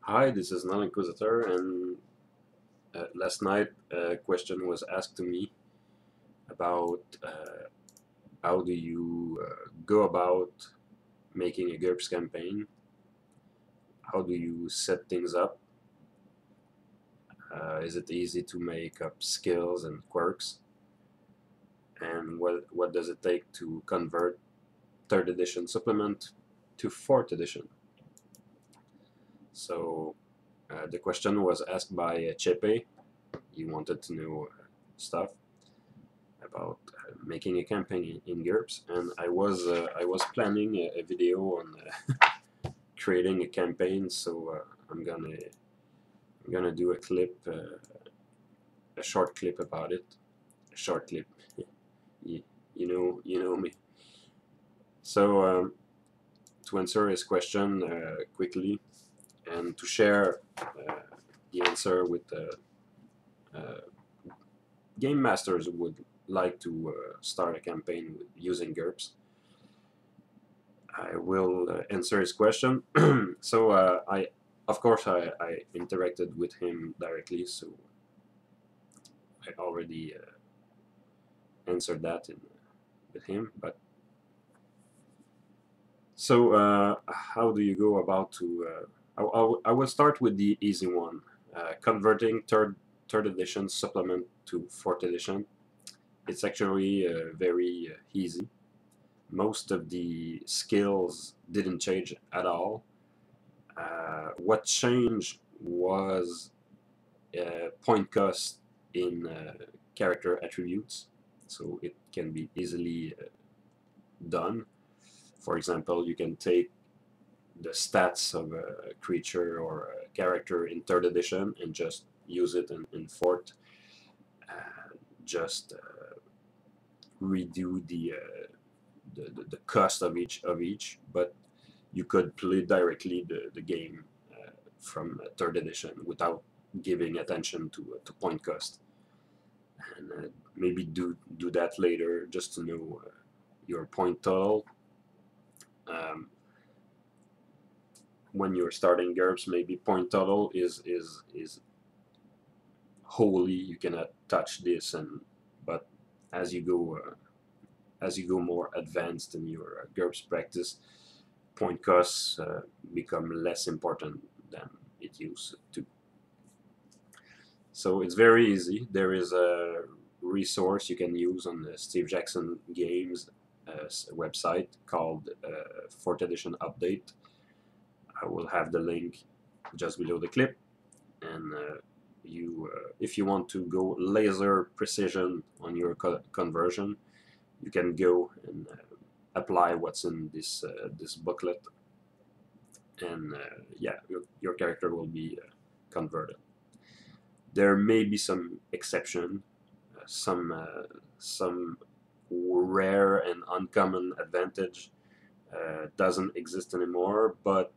Hi, this is Null Inquisitor, and last night a question was asked to me about how do you go about making a GURPS campaign, how do you set things up, is it easy to make up skills and quirks, and what does it take to convert 3rd edition supplement to 4th edition. So the question was asked by Chepe. He wanted to know stuff about making a campaign in GURPS, and I was planning a video on creating a campaign. So I'm gonna do a clip, a short clip about it. A short clip, you, you know me. So to answer his question quickly, and to share the answer with uh, game masters who would like to start a campaign using GURPS. I will answer his question. So of course, I interacted with him directly, so I already answered that with him. But so how do you go about to? I will start with the easy one, converting third edition supplement to 4th edition. It's actually very easy. Most of the skills didn't change at all. What changed was point cost in character attributes, so it can be easily done. For example, you can take the stats of a creature or a character in 3rd edition and just use it in 4th. Just redo the cost of each, but you could play directly the game from 3rd edition without giving attention to point cost, and maybe do that later just to know your point total. When you're starting GURPS, maybe point total is holy. You cannot touch this, but as you go more advanced in your GURPS practice, point costs become less important than it used to. So it's very easy. There is a resource you can use on the Steve Jackson Games website called 4th Edition Update. I will have the link just below the clip, and if you want to go laser precision on your conversion, you can go and apply what's in this booklet, and yeah, your character will be converted. There may be some exception, some rare and uncommon advantage doesn't exist anymore, but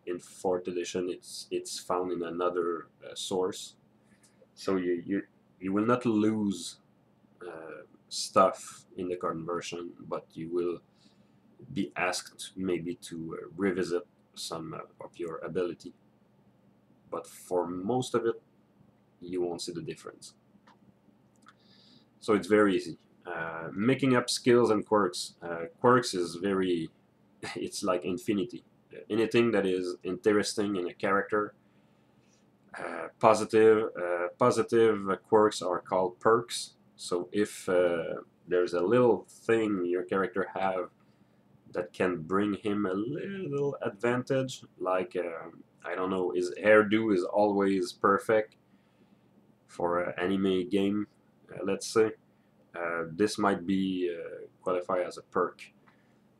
in 4th edition it's found in another source, so you will not lose stuff in the conversion, but you will be asked maybe to revisit some of your ability, but for most of it you won't see the difference. So it's very easy. Making up skills and quirks. Quirks is very, it's like infinity. Anything that is interesting in a character. Positive quirks are called perks. So if there's a little thing your character have that can bring him a little advantage, like I don't know, his hairdo is always perfect for an anime game, let's say. This might be qualify as a perk,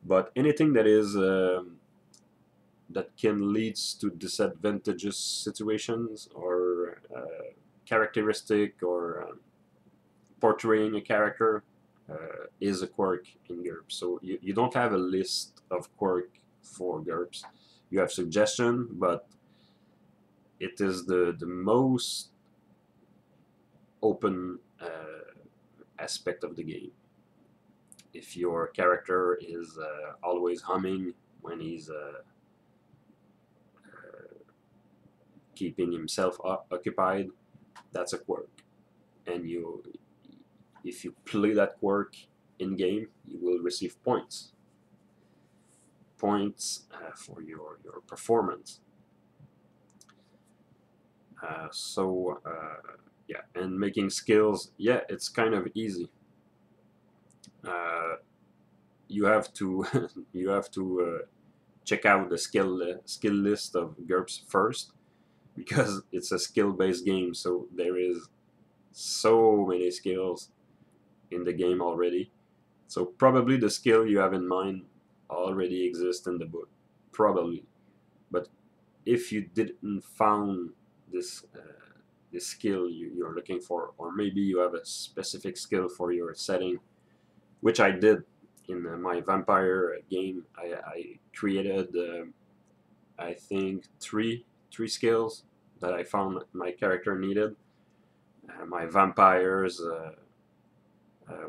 but anything that is that can lead to disadvantageous situations, or characteristic, or portraying a character is a quirk in GURPS. So you don't have a list of quirk for GURPS. You have suggestion, but it is the most open aspect of the game. If your character is always humming when he's keeping himself occupied, that's a quirk. And if you play that quirk in game, you will receive points. Points for your performance. Yeah, and making skills, yeah, it's kind of easy. You have to you have to check out the skill list of GURPS first, because it's a skill-based game, so there is so many skills in the game already. So probably the skill you have in mind already exists in the book, probably. But if you didn't found this this skill you're looking for, or maybe you have a specific skill for your setting, which I did in my vampire game. I created I think three skills that I found my character needed. My vampires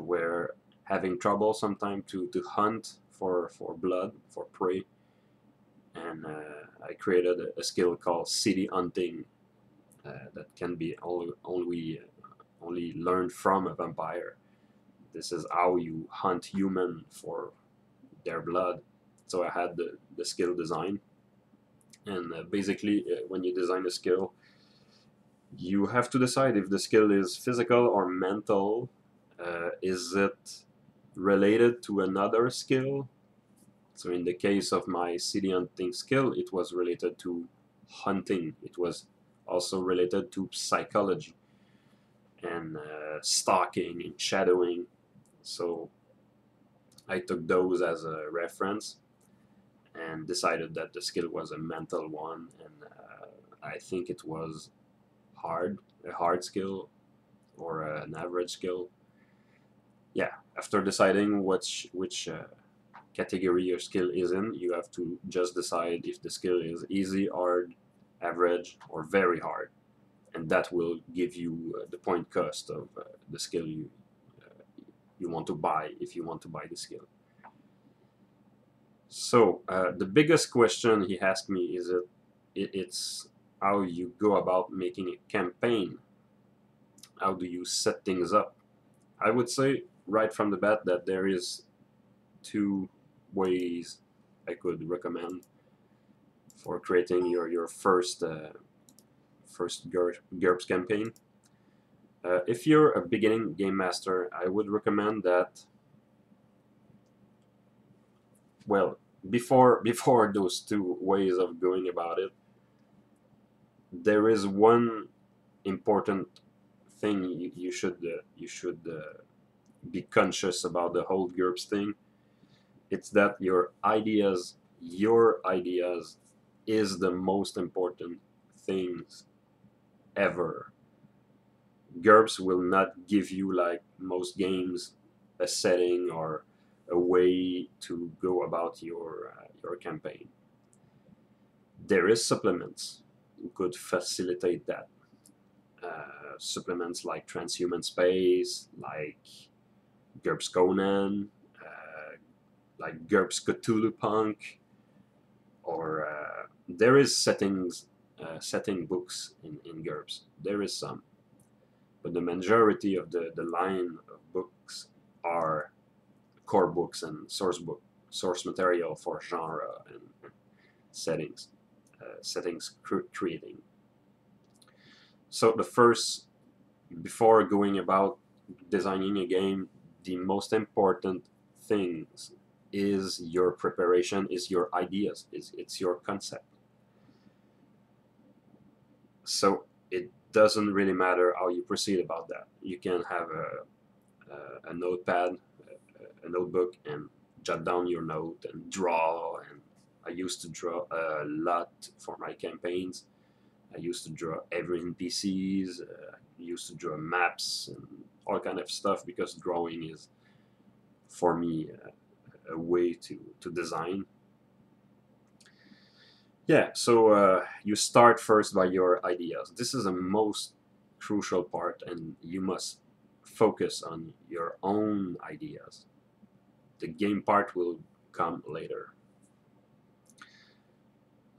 were having trouble sometimes to hunt for blood, for prey, and I created a skill called city hunting that can be only learned from a vampire. This is how you hunt human for their blood. So I had the skill design, and basically when you design a skill, you have to decide if the skill is physical or mental. Is it related to another skill? So in the case of my city hunting skill, it was related to hunting. It was also related to psychology and stalking and shadowing. So I took those as a reference and decided that the skill was a mental one, and I think it was a hard skill or an average skill. Yeah, after deciding which category your skill is in, you have to just decide if the skill is easy, hard, average, or very hard, and that will give you the point cost of the skill you want to buy, if you want to buy the skill. So the biggest question he asked me is it's how you go about making a campaign. How do you set things up? I would say right from the bat that there is two ways I could recommend for creating your first GURPS campaign. If you're a beginning game master, I would recommend that, well, before those two ways of going about it, there is one important thing you should be conscious about the whole GURPS thing. It's that your ideas is the most important things ever. GURPS will not give you, like most games, a setting or a way to go about your campaign. There is supplements who could facilitate that. Supplements like Transhuman Space, like GURPS Conan, like GURPS Cthulhu Punk, or there is setting books in GURPS. There is some, but the majority of the line of books are core books and source material for genre and settings creating. So before going about designing a game, the most important things is your preparation, is your ideas, it's your concept. So it doesn't really matter how you proceed about that. You can have a notepad, a notebook, and jot down your note and draw. And I used to draw a lot for my campaigns. I used to draw every NPCs. I used to draw maps and all kind of stuff, because drawing is, for me, a way to design. Yeah, so you start first by your ideas. This is the most crucial part, and you must focus on your own ideas. The game part will come later.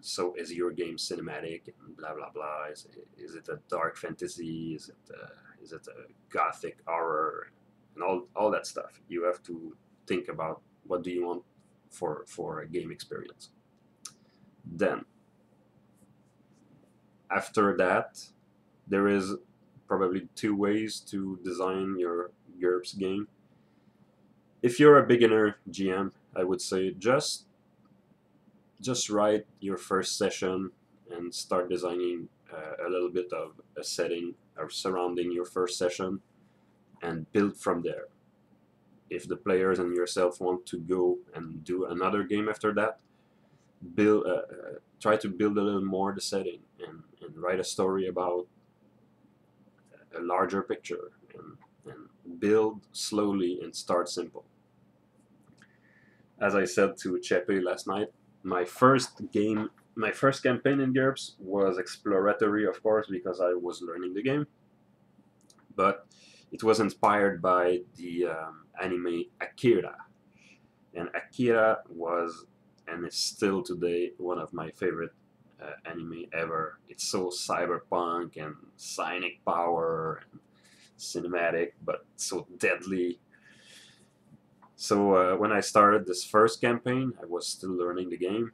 So is your game cinematic and blah blah blah? Is it a dark fantasy? Is it a gothic horror? And all that stuff. You have to think about what do you want for a game experience. Then after that, there is probably two ways to design your GURPS game. If you're a beginner GM, I would say just write your first session and start designing a little bit of a setting or surrounding your first session and build from there. If the players and yourself want to go and do another game after that, try to build a little more the setting and write a story about a larger picture and build slowly and start simple. As I said to Chepe last night, my first campaign in GURPS was exploratory, of course, because I was learning the game, but it was inspired by the anime Akira. And Akira was, and is still today, one of my favorite anime ever. It's so cyberpunk and psionic power and cinematic, but so deadly. So when I started this first campaign, I was still learning the game.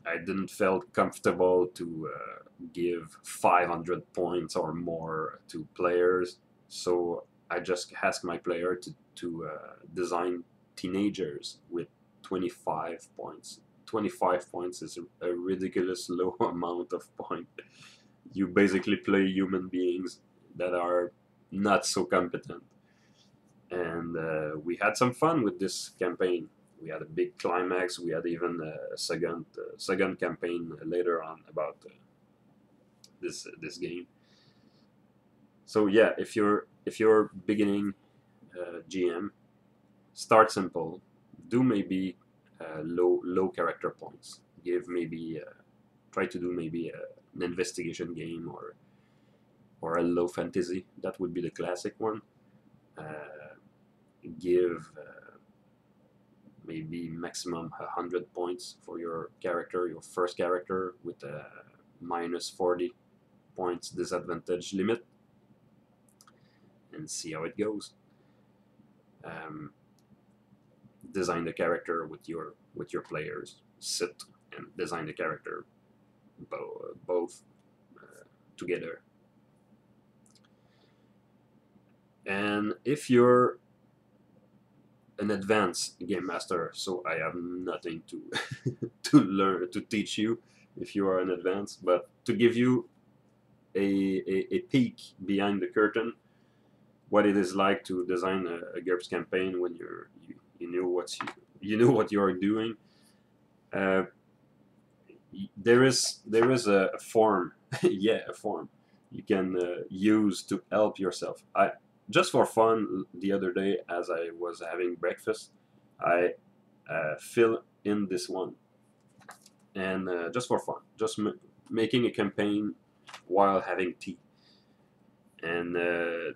I didn't feel comfortable to give 500 points or more to players, so I just asked my player to design teenagers with 25 points. 25 points is a ridiculous low amount of points. You basically play human beings that are not so competent. And we had some fun with this campaign. We had a big climax. We had even a second campaign later on about this game. So yeah, if you're beginning GM, start simple. Do maybe low character points. Give maybe try to do maybe an investigation game or a low fantasy. That would be the classic one. Give maybe maximum 100 points for your character, your first character, with a minus 40 points disadvantage limit, and see how it goes. Design the character with your players. Sit and design the character both together. And if you're an advanced game master, so I have nothing to to teach you if you are an advanced, but to give you a peek behind the curtain, what it is like to design a GURPS campaign when you know what you are doing. There is a form, yeah, a form you can use to help yourself. Just for fun, the other day, as I was having breakfast, I fill in this one, and just for fun, just making a campaign while having tea. And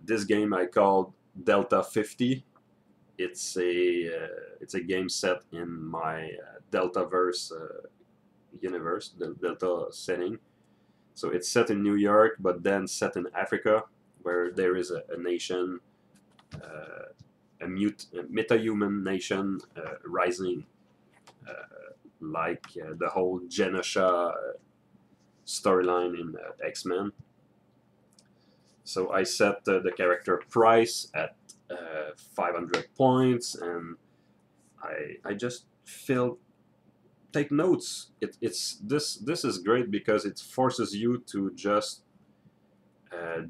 this game I called Delta 50. It's a game set in my Deltaverse universe, the Delta setting. So it's set in New York, but then set in Africa, where there is a nation, a meta-human nation rising, like the whole Genosha storyline in X-Men. So I set the character price at 500 points, and I just take notes. This is great because it forces you to just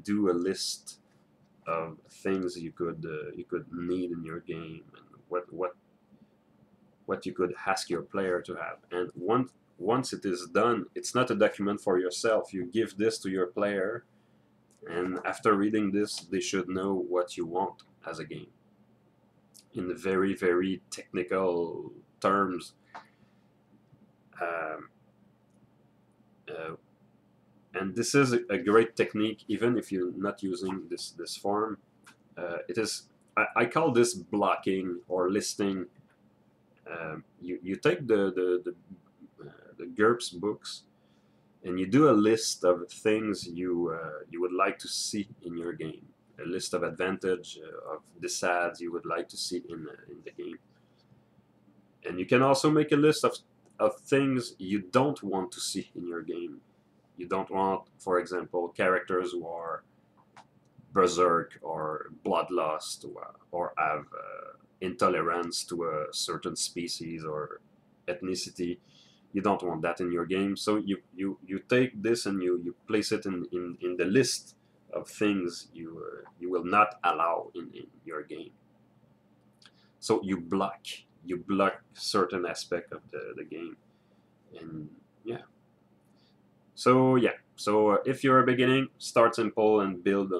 do a list of things you could need in your game, and what you could ask your player to have. And once it is done, it's not a document for yourself. You give this to your player, and after reading this, they should know what you want as a game. In the very, very technical terms, and this is a great technique, even if you're not using this form. It is, I call this blocking or listing. You take the the GURPS books, and you do a list of things you would like to see in your game, a list of advantage of disads you would like to see in the game. And you can also make a list of things you don't want to see in your game. You don't want, for example, characters who are berserk or bloodlust or have intolerance to a certain species or ethnicity. You don't want that in your game. So you take this and you place it in the list of things you will not allow in your game. So you block certain aspect of the game. And yeah. So yeah. So if you're a beginning, start simple and build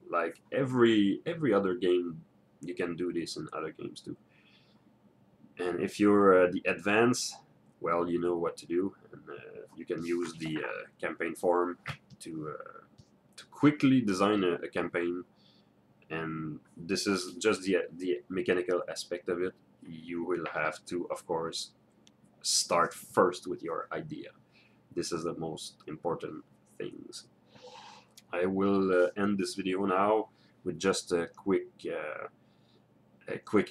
like every other game. You can do this in other games too. And if you're the advanced, well, you know what to do, and you can use the campaign form to quickly design a campaign. And this is just the mechanical aspect of it. You will have to, of course, start first with your idea. This is the most important things. I will end this video now with just a quick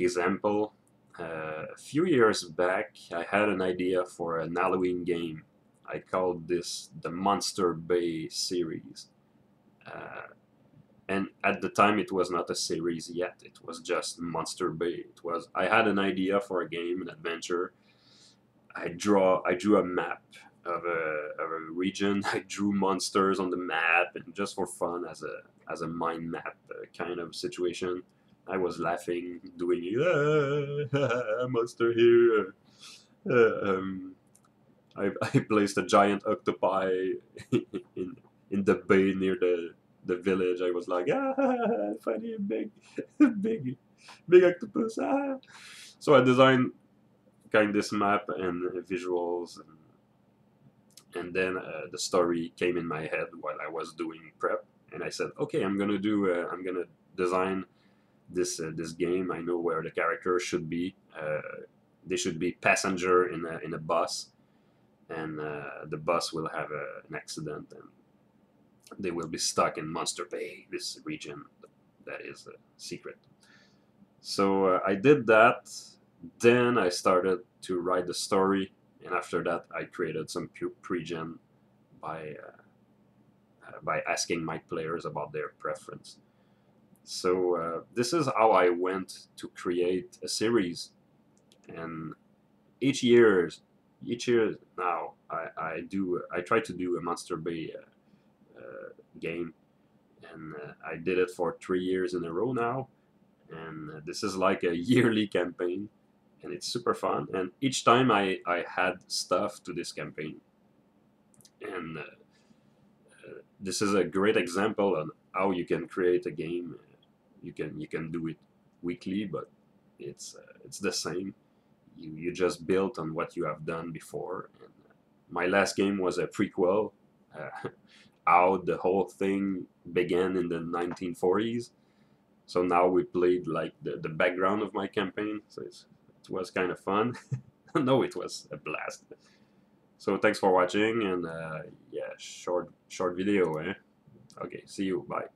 example. A few years back, I had an idea for an Halloween game. I called this the Monster Bay series. And at the time, it was not a series yet. It was just Monster Bay. I had an idea for a game, an adventure. I drew a map of a region. I drew monsters on the map, and just for fun, as a mind map kind of situation. I was laughing, doing monster here. I placed a giant octopi in the bay near the village. I was like, funny, big octopus. So I designed kind of this map and visuals, and then the story came in my head while I was doing prep, and I said, okay, I'm gonna design this game. I know where the characters should be. They should be passenger in a bus, and the bus will have an accident, and they will be stuck in Monster Bay, this region that is secret. So I did that. Then I started to write the story, and after that I created some pre-gen by asking my players about their preference. So this is how I went to create a series, and each year now I try to do a Monster Bay game, and I did it for 3 years in a row now, and this is like a yearly campaign, and it's super fun. And each time I add stuff to this campaign, and this is a great example on how you can create a game. You can do it weekly, but it's the same. You just build on what you have done before. And my last game was a prequel, how the whole thing began in the 1940s. So now we played like the background of my campaign. So it was kind of fun. No, it was a blast. So thanks for watching, and yeah, short video, eh? Okay, see you, bye.